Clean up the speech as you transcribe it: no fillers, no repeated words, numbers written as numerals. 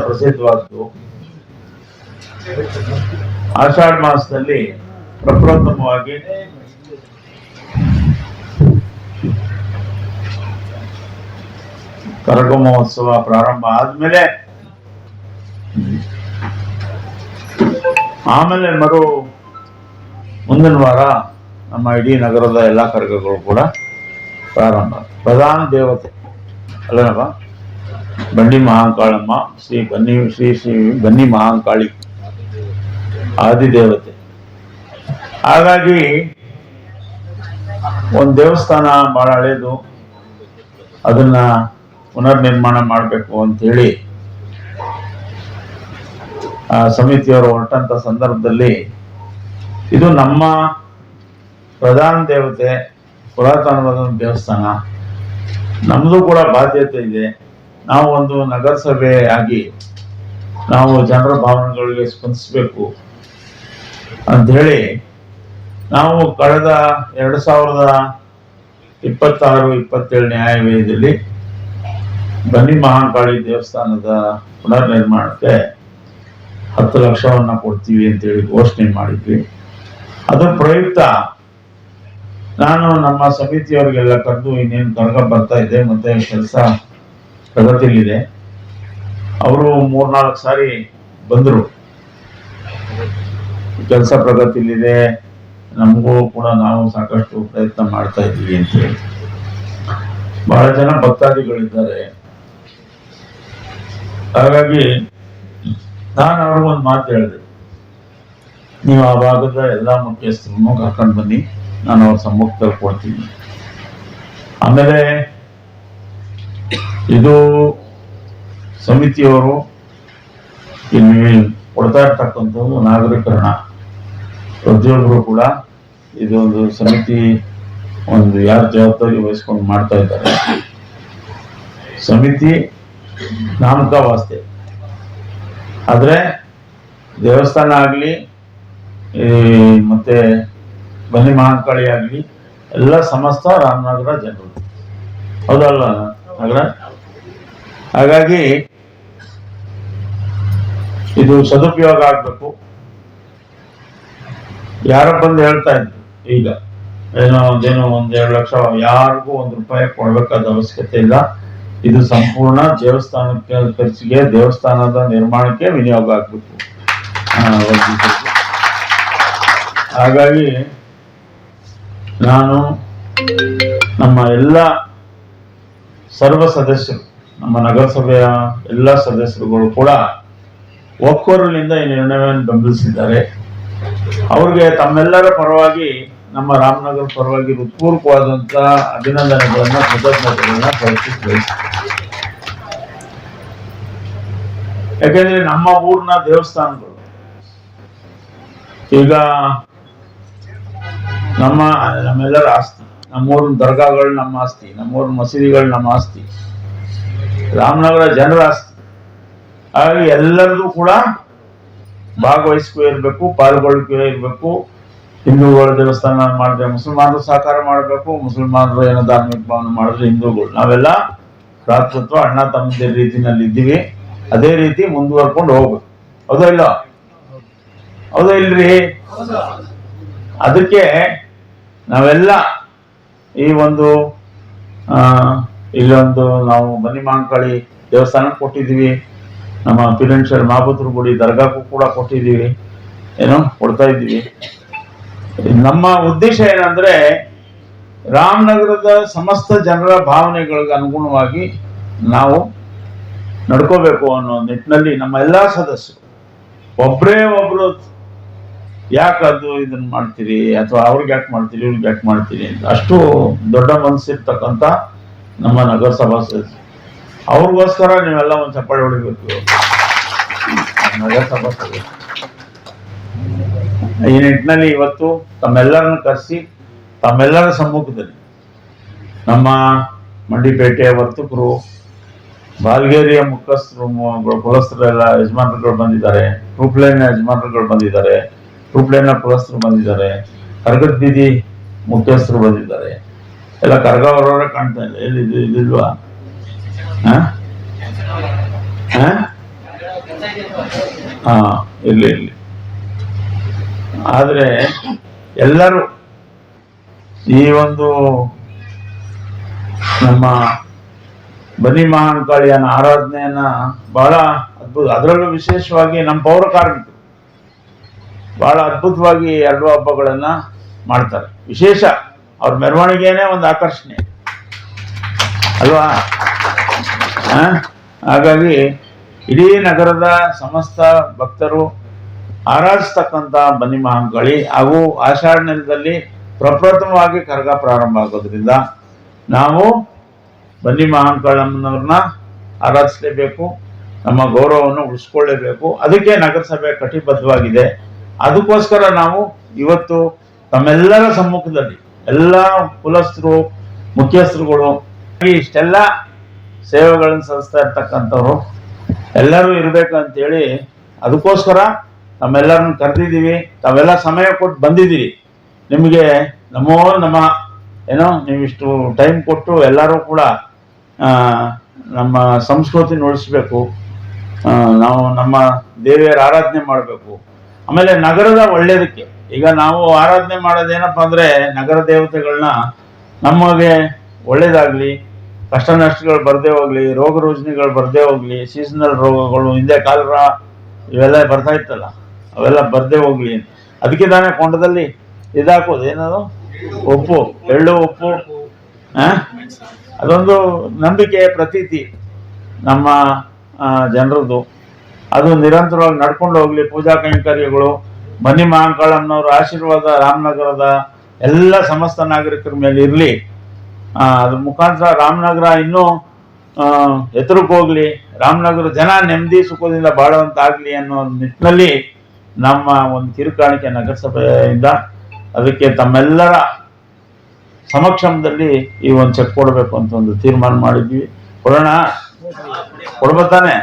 ಪ್ರಸಿದ್ಧವಾದ್ದು. ಆಷಾಢ ಮಾಸದಲ್ಲಿ ಪ್ರಪ್ರಥಮವಾಗಿ ಕರಗ ಮಹೋತ್ಸವ ಪ್ರಾರಂಭ ಆದ್ಮೇಲೆ ಆಮೇಲೆ ಮುಂದಿನ ವಾರ ನಮ್ಮ ಇಡೀ ನಗರದ ಎಲ್ಲ ಕರಗಗಳು ಕೂಡ ಪ್ರಾರಂಭ. ಪ್ರಧಾನ ದೇವತೆ ಅಲ್ಲನಪ್ಪ ಬಂಡಿ ಮಹಾಕಾಳಮ್ಮ, ಶ್ರೀ ಬನ್ನಿ ಮಹಾಕಾಳಿ ಆದಿದೇವತೆ. ಹಾಗಾಗಿ ಒಂದು ದೇವಸ್ಥಾನ ಬಹಳ ಹಳೇದು, ಅದನ್ನ ಪುನರ್ ನಿರ್ಮಾಣ ಮಾಡಬೇಕು ಅಂತೇಳಿ ಆ ಸಮಿತಿಯವರು ಹೊರಟಂತ ಸಂದರ್ಭದಲ್ಲಿ ಇದು ನಮ್ಮ ಪ್ರಧಾನ ದೇವತೆ, ಪುರಾತನವಾದ ದೇವಸ್ಥಾನ, ನಮ್ದು ಕೂಡ ಬಾಧ್ಯತೆ ಇದೆ. ನಾವು ಒಂದು ನಗರಸಭೆ ಆಗಿ ನಾವು ಜನರ ಭಾವನೆಗಳಿಗೆ ಸ್ಪಂದಿಸಬೇಕು ಅಂತ ಹೇಳಿ ನಾವು ಕಳೆದ 2026-27 ನ್ಯಾಯವ್ಯಯದಲ್ಲಿ ಬನ್ನಿ ಮಹಾಕಾಳಿ ದೇವಸ್ಥಾನದ ಪುನರ್ ನಿರ್ಮಾಣಕ್ಕೆ 10 ಲಕ್ಷವನ್ನ ಕೊಡ್ತೀವಿ ಅಂತೇಳಿ ಘೋಷಣೆ ಮಾಡಿದ್ವಿ. ಅದರ ಪ್ರಯುಕ್ತ ನಾನು ನಮ್ಮ ಸಮಿತಿಯವರಿಗೆಲ್ಲ ಕರೆದು ಇನ್ನೇನು ಕರಗ ಬರ್ತಾ ಇದೆ ಮತ್ತೆ ಕೆಲಸ ಪ್ರಗತಿಯಲ್ಲಿದೆ. ಅವರು 3-4 ಸಾರಿ ಬಂದರು, ಕೆಲಸ ಪ್ರಗತಿಯಲ್ಲಿದೆ, ನಮಗೂ ಕೂಡ ನಾವು ಸಾಕಷ್ಟು ಪ್ರಯತ್ನ ಮಾಡ್ತಾ ಇದ್ದೀವಿ ಅಂತ ಹೇಳಿ. ಬಹಳ ಜನ ಭಕ್ತಾದಿಗಳಿದ್ದಾರೆ. ಹಾಗಾಗಿ ನಾನು ಅವ್ರಿಗೊಂದು ಮಾತು ಹೇಳಿದೆ, ನೀವು ಆ ಭಾಗದ ಎಲ್ಲ ಮುಖ್ಯಸ್ಥರನ್ನು ಕರ್ಕೊಂಡು ಬನ್ನಿ, ನಾನು ಅವ್ರ ಸಮ್ಮುಖದಲ್ಲಿ ಕೊಡ್ತೀನಿ. ಆಮೇಲೆ ಇದು ಸಮಿತಿಯವರು ಇಲ್ಲಿ ಕೊಡ್ತಾ ಇರ್ತಕ್ಕಂಥದ್ದು ನಾಗರೀಕರಣ. ಪ್ರತಿಯೊಬ್ಬರು ಕೂಡ ಇದೊಂದು ಸಮಿತಿ ಒಂದು ಯಾರು ಜವಾಬ್ದಾರಿ ವಹಿಸ್ಕೊಂಡು ಮಾಡ್ತಾ ಇದ್ದಾರೆ. ಸಮಿತಿ ನಾಮಕಾವಾಸ್ತೆ, ಆದ್ರೆ ದೇವಸ್ಥಾನ ಆಗ್ಲಿ ಮತ್ತೆ ಬನ್ನಿ ಮಹಾಕಾಳಿ ಆಗ್ಲಿ ಎಲ್ಲ ಸಮಸ್ತ ರಾಮನಗರ ಜನರು, ಹೌದಲ್ಲ ನಗರ. ಹಾಗಾಗಿ ಇದು ಸದುಪಯೋಗ ಆಗ್ಬೇಕು. ಯಾರೋ ಬಂದು ಹೇಳ್ತಾ ಇದ್ರು ಈಗ ಒಂದ್ 2 ಲಕ್ಷ ಯಾರಿಗೂ ₹1 ಕೊಡ್ಬೇಕಾದ ಅವಶ್ಯಕತೆ ಇಲ್ಲ, ಇದು ಸಂಪೂರ್ಣ ದೇವಸ್ಥಾನಕ್ಕೆ ಖರ್ಚಿಗೆ, ದೇವಸ್ಥಾನದ ನಿರ್ಮಾಣಕ್ಕೆ ವಿನಿಯೋಗ ಆಗ್ಬೇಕು. ಹಾಗಾಗಿ ನಾನು ನಮ್ಮ ಎಲ್ಲ ಸರ್ವ ಸದಸ್ಯರು, ನಮ್ಮ ನಗರಸಭೆಯ ಎಲ್ಲ ಸದಸ್ಯರುಗಳು ಕೂಡ ಒಕ್ಕೊರಲಿಂದ ಈ ನಿರ್ಣಯವನ್ನು ಬೆಂಬಲಿಸಿದ್ದಾರೆ. ಅವ್ರಿಗೆ ತಮ್ಮೆಲ್ಲರ ಪರವಾಗಿ, ನಮ್ಮ ರಾಮನಗರ ಪರವಾಗಿ ಹೃತ್ಪೂರ್ವಕವಾದಂತ ಅಭಿನಂದನೆಗಳನ್ನ, ಕೃತಜ್ಞತೆಗಳನ್ನ ಸಲ್ಲಿಸುತ್ತೇವೆ. ಯಾಕೆಂದ್ರೆ ನಮ್ಮ ಊರಿನ ದೇವಸ್ಥಾನಗಳು ಈಗ ನಮ್ಮೆಲ್ಲರ ಆಸ್ತಿ, ನಮ್ಮೂರಿನ ದರ್ಗಾಗಳು ನಮ್ಮ ಆಸ್ತಿ, ನಮ್ಮೂರಿನ ಮಸೀದಿಗಳು ನಮ್ಮ ಆಸ್ತಿ, ರಾಮನಗರ ಜನರ ಆಸ್ತಿ. ಹಾಗಾಗಿ ಎಲ್ಲರಿಗೂ ಕೂಡ ಭಾಗವಹಿಸ್ಕೂ ಇರಬೇಕು, ಪಾಲ್ಗೊಳ್ಳಿಕೆ ಇರಬೇಕು. ಹಿಂದೂಗಳ ದೇವಸ್ಥಾನ ಮಾಡಿದ್ರೆ ಮುಸಲ್ಮಾನರು ಸಹಕಾರ ಮಾಡಬೇಕು, ಮುಸಲ್ಮಾನರು ಏನೋ ಧಾರ್ಮಿಕ ಭಾವನೆ ಮಾಡಿದ್ರೆ ಹಿಂದೂಗಳು, ನಾವೆಲ್ಲ ಭ್ರಾತೃತ್ವ ಅಣ್ಣ ತಮ್ಮದೇ ರೀತಿನಲ್ಲಿ ಇದ್ದೀವಿ. ಅದೇ ರೀತಿ ಮುಂದುವರ್ಕೊಂಡು ಹೋಗ್ಬೇಕು. ಹೌದಾ ಇಲ್ಲ? ಹೌದಾ ಇಲ್ರಿ? ಅದಕ್ಕೆ ನಾವೆಲ್ಲ ಈ ಒಂದು ಇಲ್ಲೊಂದು ನಾವು ಬನ್ನಿ ಮಹಾಕಾಳಿ ದೇವಸ್ಥಾನ ಕೊಟ್ಟಿದ್ದೀವಿ, ನಮ್ಮ ಪಿರಂಶರ್ ಮಾಬುದ್ರ ಗುಡಿ ದರ್ಗಾಕ್ಕೂ ಕೂಡ ಕೊಟ್ಟಿದ್ದೀವಿ, ಕೊಡ್ತಾ ಇದ್ದೀವಿ. ನಮ್ಮ ಉದ್ದೇಶ ಏನಂದ್ರೆ ರಾಮನಗರದ ಸಮಸ್ತ ಜನರ ಭಾವನೆಗಳಿಗೆ ಅನುಗುಣವಾಗಿ ನಾವು ನಡ್ಕೋಬೇಕು ಅನ್ನೋ ನಿಟ್ಟಿನಲ್ಲಿ ನಮ್ಮ ಎಲ್ಲಾ ಸದಸ್ಯರು ಒಬ್ರು ಯಾಕದು ಇದನ್ನ ಮಾಡ್ತೀರಿ ಅಥವಾ ಅವ್ರಿಗೆ ಯಾಕೆ ಮಾಡ್ತೀರಿ ಇವ್ರಿಗೆ ಯಾಕೆ ಮಾಡ್ತೀರಿ ಅಂತ ಅಷ್ಟು ದೊಡ್ಡ ಮನಸ್ಸಿರ್ತಕ್ಕಂಥ ನಮ್ಮ ನಗರಸಭಾ ಸದಸ್ಯರು, ಅವ್ರಿಗೋಸ್ಕರ ನೀವೆಲ್ಲ ಒಂದು ಚಪ್ಪಾಳೆ ಹೊಡಿಬೇಕು. ನಗರಸಭಾ ಸದಸ್ಯರು ಈ ನಿಟ್ಟಿನಲ್ಲಿ ಇವತ್ತು ತಮ್ಮೆಲ್ಲರನ್ನು ಕರೆಸಿ ತಮ್ಮೆಲ್ಲರ ಸಮ್ಮುಖದಲ್ಲಿ ನಮ್ಮ ಮಂಡಿಪೇಟೆಯ ವರ್ತಕರು, ಬಾಲ್ಗೇರಿಯ ಮುಖಸ್ಥರು, ಕುಲಸ್ಥರೆಲ್ಲ ಯಜಮಾನರುಗಳು ಬಂದಿದ್ದಾರೆ, ಟ್ರೂಪ್ಲೈನ್ ಯಜಮಾನರುಗಳು ಬಂದಿದ್ದಾರೆ, ಟ್ರೂಪ್ಲೈನ್ ಕುಲಸ್ಥರು ಬಂದಿದ್ದಾರೆ, ಕರಗದ ಬೀದಿ ಮುಖ್ಯಸ್ಥರು ಬಂದಿದ್ದಾರೆ. ಎಲ್ಲ ಕರಗ ಅವರವರೇ ಕಾಣ್ತಾ ಇಲ್ಲ. ಎಲ್ಲಿ ಇದಿಲ್ವಾ? ಹಾ ಇರ್ಲಿ ಇರ್ಲಿ. ಆದ್ರೆ ಎಲ್ಲರೂ ಈ ಒಂದು ನಮ್ಮ ಬನ್ನಿ ಮಹಾಕಾಳಿಯನ ಆರಾಧನೆಯನ್ನ ಬಹಳ ಅದ್ಭುತ, ಅದರಲ್ಲೂ ವಿಶೇಷವಾಗಿ ನಮ್ಮ ಪೌರ ಕಾರ್ಮಿಕರು ಬಹಳ ಅದ್ಭುತವಾಗಿ 2 ಹಬ್ಬಗಳನ್ನ ಮಾಡ್ತಾರೆ. ವಿಶೇಷ ಅವ್ರ ಮೆರವಣಿಗೆನೇ ಒಂದು ಆಕರ್ಷಣೆ ಅಲ್ವಾ. ಹಾಗಾಗಿ ಇಡೀ ನಗರದ ಸಮಸ್ತ ಭಕ್ತರು ಆರಾಧಿಸ್ತಕ್ಕಂಥ ಬನ್ನಿ ಮಹಾಕಾಳಿ ಹಾಗೂ ಆಷಾಢ ನೆಲದಲ್ಲಿ ಪ್ರಪ್ರಥಮವಾಗಿ ಕರಗ ಪ್ರಾರಂಭ ಆಗೋದ್ರಿಂದ ನಾವು ಬನ್ನಿ ಮಹಾಕಾಳಮ್ಮನವ್ರನ್ನ ಆರಾಧಿಸಲೇಬೇಕು, ನಮ್ಮ ಗೌರವವನ್ನು ಉಳಿಸ್ಕೊಳ್ಳೇಬೇಕು. ಅದಕ್ಕೆ ನಗರಸಭೆ ಕಟಿಬದ್ಧವಾಗಿದೆ. ಅದಕ್ಕೋಸ್ಕರ ನಾವು ಇವತ್ತು ತಮ್ಮೆಲ್ಲರ ಸಮ್ಮುಖದಲ್ಲಿ ಎಲ್ಲ ಕುಲಸ್ಥರು ಮುಖ್ಯಸ್ಥರುಗಳು ಇಷ್ಟೆಲ್ಲ ಸೇವೆಗಳನ್ನು ಸಲ್ಲಿಸ್ತಾ ಇರ್ತಕ್ಕಂಥವ್ರು ಎಲ್ಲರೂ ಇರ್ಬೇಕಂತೇಳಿ ಅದಕ್ಕೋಸ್ಕರ ನಮ್ಮೆಲ್ಲರನ್ನು ಕರೆದಿದ್ದೀವಿ. ತಾವೆಲ್ಲ ಸಮಯ ಕೊಟ್ಟು ಬಂದಿದ್ದೀರಿ. ನಿಮಗೆ ನಮೋ ನಮ ಏನೋ ನೀವಿಷ್ಟು ಟೈಮ್ ಕೊಟ್ಟು ಎಲ್ಲರೂ ಕೂಡ ನಮ್ಮ ಸಂಸ್ಕೃತಿ ಉಳಿಸ್ಬೇಕು, ನಾವು ನಮ್ಮ ದೇವಿಯರ ಆರಾಧನೆ ಮಾಡಬೇಕು. ಆಮೇಲೆ ನಗರದ ಒಳ್ಳೇದಕ್ಕೆ ಈಗ ನಾವು ಆರಾಧನೆ ಮಾಡೋದೇನಪ್ಪ ಅಂದರೆ ನಗರ ದೇವತೆಗಳನ್ನ ನಮಗೆ ಒಳ್ಳೇದಾಗಲಿ, ಕಷ್ಟ ನಷ್ಟಗಳು ಬರದೇ ಹೋಗ್ಲಿ, ರೋಗ ರುಜಿನಗಳು ಬರದೇ ಹೋಗ್ಲಿ, ಸೀಸನಲ್ ರೋಗಗಳು ಹಿಂದೆ ಕಾಲರ ಇವೆಲ್ಲ ಬರ್ತಾ ಇತ್ತಲ್ಲ ಅವೆಲ್ಲ ಬರದೇ ಹೋಗ್ಲಿ. ಅದಕ್ಕೆ ತಾನೇ ಕೊಂಡದಲ್ಲಿ ಇದಾಕೋದು ಏನದು ಉಪ್ಪು, ಎಳ್ಳು ಉಪ್ಪು, ಅದೊಂದು ನಂಬಿಕೆ ಪ್ರತೀತಿ ನಮ್ಮ ಜನರದ್ದು. ಅದು ನಿರಂತರವಾಗಿ ನಡ್ಕೊಂಡು ಹೋಗ್ಲಿ. ಪೂಜಾ ಕೈಂಕರ್ಯಗಳು ಬನ್ನಿ ಮಹಾಕಾಳಮ್ಮನವರ ಆಶೀರ್ವಾದ ರಾಮನಗರದ ಎಲ್ಲ ಸಮಸ್ತ ನಾಗರಿಕರ ಮೇಲೆ ಇರಲಿ. ಅದ್ರ ಮುಖಾಂತರ ರಾಮನಗರ ಇನ್ನೂ ಎತ್ತರಕ್ಕೆ ಹೋಗ್ಲಿ, ರಾಮನಗರ ಜನ ನೆಮ್ಮದಿ ಸುಖದಿಂದ ಬಾಳುವಂತಾಗ್ಲಿ ಅನ್ನೋ ನಿಟ್ಟಿನಲ್ಲಿ ನಮ್ಮ ಒಂದು ಕಿರುಕಾಣಿಕೆ ನಗರಸಭೆಯಿಂದ ಅದಕ್ಕೆ ತಮ್ಮೆಲ್ಲರ ಸಮಕ್ಷಮದಲ್ಲಿ ಈ ಒಂದು ಚೆಕ್ ಕೊಡಬೇಕು ಅಂತ ಒಂದು ತೀರ್ಮಾನ ಮಾಡಿದ್ವಿ. ಕೊಡೋಣ, ಕೊಡ್ಬತ್ತಾನೆ.